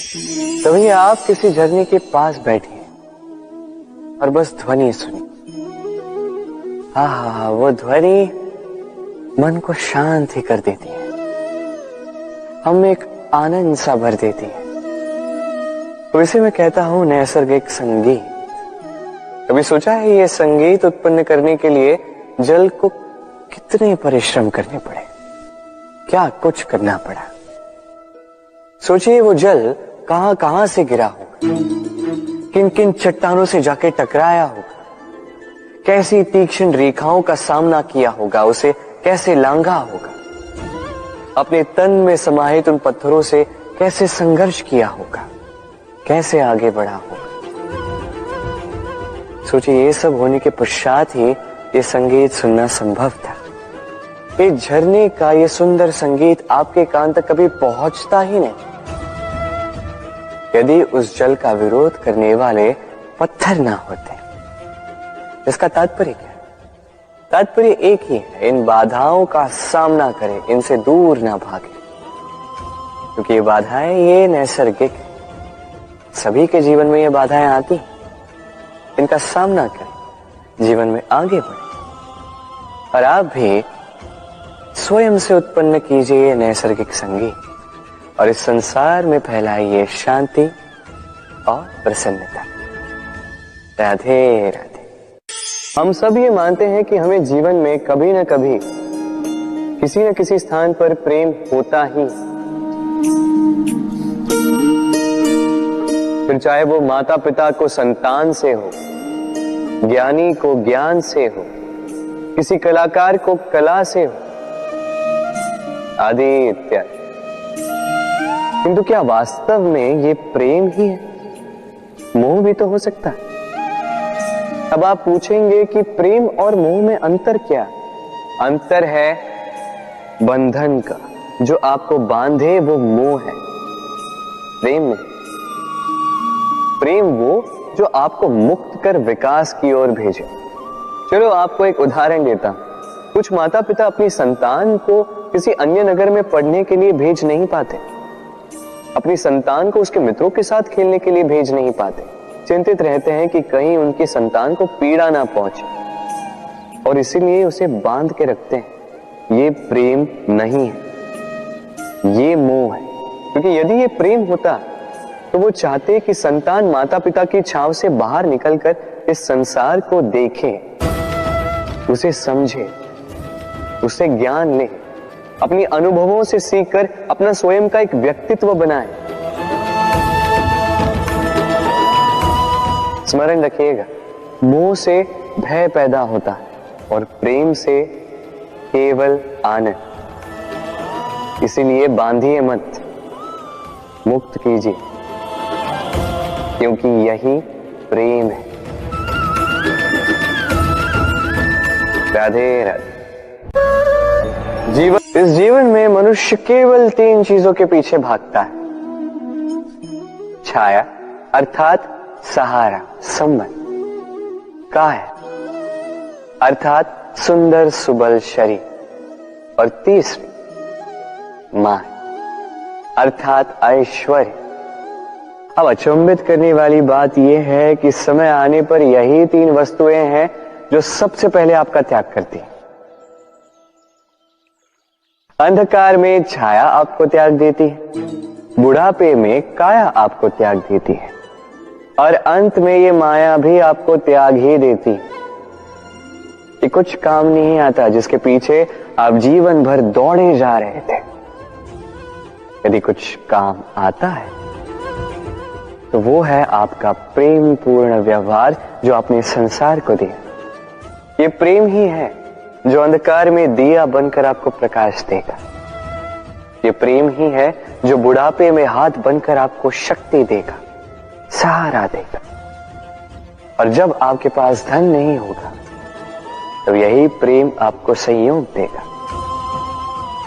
तभी आप किसी झरने के पास बैठिए और बस ध्वनि सुनिए। हाँ, वो ध्वनि मन को शांत ही कर देती है, हम एक आनंद सा भर देती है। तो इसे मैं कहता हूं नैसर्गिक संगीत। कभी सोचा है ये संगीत उत्पन्न करने के लिए जल को कितने परिश्रम करने पड़े, क्या कुछ करना पड़ा। सोचिए वो जल कहां कहां से गिरा होगा, किन किन चट्टानों से जाके टकराया होगा, कैसी तीक्ष्ण रेखाओं का सामना किया होगा, उसे कैसे लांघा होगा, अपने तन में समाहित उन पत्थरों से कैसे संघर्ष किया होगा, कैसे आगे बढ़ा होगा। सोचिए ये सब होने के पश्चात ही ये संगीत सुनना संभव था। इस झरने का ये सुंदर संगीत आपके कान तक कभी पहुंचता ही नहीं यदि उस जल का विरोध करने वाले पत्थर ना होते। इसका तात्पर्य क्या है? तात्पर्य एक ही है, इन बाधाओं का सामना करें, इनसे दूर ना भागे, क्योंकि ये बाधाएं ये नैसर्गिक है। सभी के जीवन में ये बाधाएं आती हैं, इनका सामना करें, जीवन में आगे बढ़े। और आप भी स्वयं से उत्पन्न कीजिए नैसर्गिक संगीत और इस संसार में फैलाइए शांति और प्रसन्नता। राधे राधे। हम सब ये मानते हैं कि हमें जीवन में कभी न कभी किसी न किसी स्थान पर प्रेम होता ही, फिर चाहे वो माता पिता को संतान से हो, ज्ञानी को ज्ञान से हो, किसी कलाकार को कला से हो, आदि इत्यादि। किंतु क्या वास्तव में ये प्रेम ही है? मोह भी तो हो सकता है। अब आप पूछेंगे कि प्रेम और मोह में अंतर क्या? अंतर है बंधन का, जो आपको बांधे वो मोह है, प्रेम में। प्रेम वो जो आपको मुक्त कर विकास की ओर भेजे। चलो आपको एक उदाहरण देता हूं। कुछ माता पिता अपनी संतान को किसी अन्य नगर में पढ़ने के लिए भेज नहीं पाते, अपनी संतान को उसके मित्रों के साथ खेलने के लिए भेज नहीं पाते, चिंतित रहते हैं कि कहीं उनकी संतान को पीड़ा ना पहुंचे, और इसीलिए उसे बांध के रखते हैं। ये प्रेम नहीं है, ये मोह है। क्योंकि यदि ये प्रेम होता तो वो चाहते कि संतान माता पिता की छांव से बाहर निकलकर इस संसार को देखे, उसे समझे, उसे ज्ञान ले, अपनी अनुभवों से सीखकर अपना स्वयं का एक व्यक्तित्व बनाए। स्मरण रखिएगा, मोह से भय पैदा होता है और प्रेम से केवल आनंद। इसीलिए बांधिए मत, मुक्त कीजिए, क्योंकि यही प्रेम है। राधे राधे। इस जीवन में मनुष्य केवल 3 चीजों के पीछे भागता है। छाया अर्थात सहारा, संबंध, काया अर्थात सुंदर सुबल शरीर, और तीसरी माया अर्थात ऐश्वर्य। अब अचंभित करने वाली बात यह है कि समय आने पर यही 3 वस्तुएं हैं जो सबसे पहले आपका त्याग करती है। अंधकार में छाया आपको त्याग देती है, बुढ़ापे में काया आपको त्याग देती है, और अंत में ये माया भी आपको त्याग ही देती है। ये कुछ काम नहीं आता जिसके पीछे आप जीवन भर दौड़े जा रहे थे। यदि कुछ काम आता है तो वो है आपका प्रेम पूर्ण व्यवहार जो आपने संसार को दिया। ये प्रेम ही है जो अंधकार में दिया बनकर आपको प्रकाश देगा। ये प्रेम ही है जो बुढ़ापे में हाथ बनकर आपको शक्ति देगा, सहारा देगा। और जब आपके पास धन नहीं होगा तो यही प्रेम आपको संयोग देगा।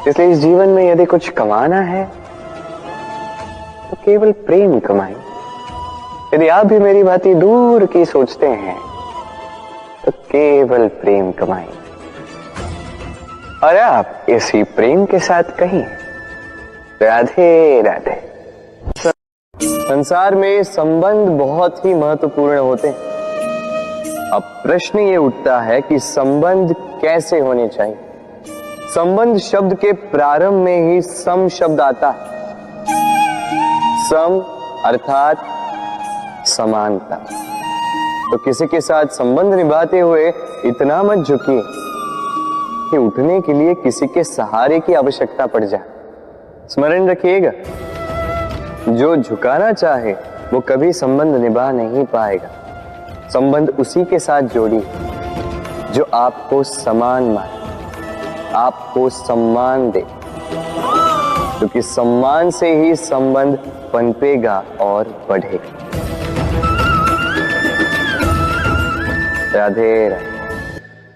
इसलिए इस जीवन में यदि कुछ कमाना है तो केवल प्रेम कमाएं। यदि आप भी मेरी बातें दूर की सोचते हैं तो केवल प्रेम कमाएं, और आप इसी प्रेम के साथ कहीं राधे राधे। संसार में संबंध बहुत ही महत्वपूर्ण होते हैं। अब प्रश्न ये उठता है कि संबंध कैसे होने चाहिए। संबंध शब्द के प्रारंभ में ही सम शब्द आता है। सम अर्थात समानता। तो किसी के साथ संबंध निभाते हुए इतना मत झुकिए कि उठने के लिए किसी के सहारे की आवश्यकता पड़ जाए। स्मरण रखिएगा, जो झुकाना चाहे वो कभी संबंध निभा नहीं पाएगा। संबंध उसी के साथ जोड़िए जो आपको समान माने, आपको सम्मान दे, क्योंकि सम्मान से ही संबंध पनपेगा और बढ़ेगा। राधे राधे।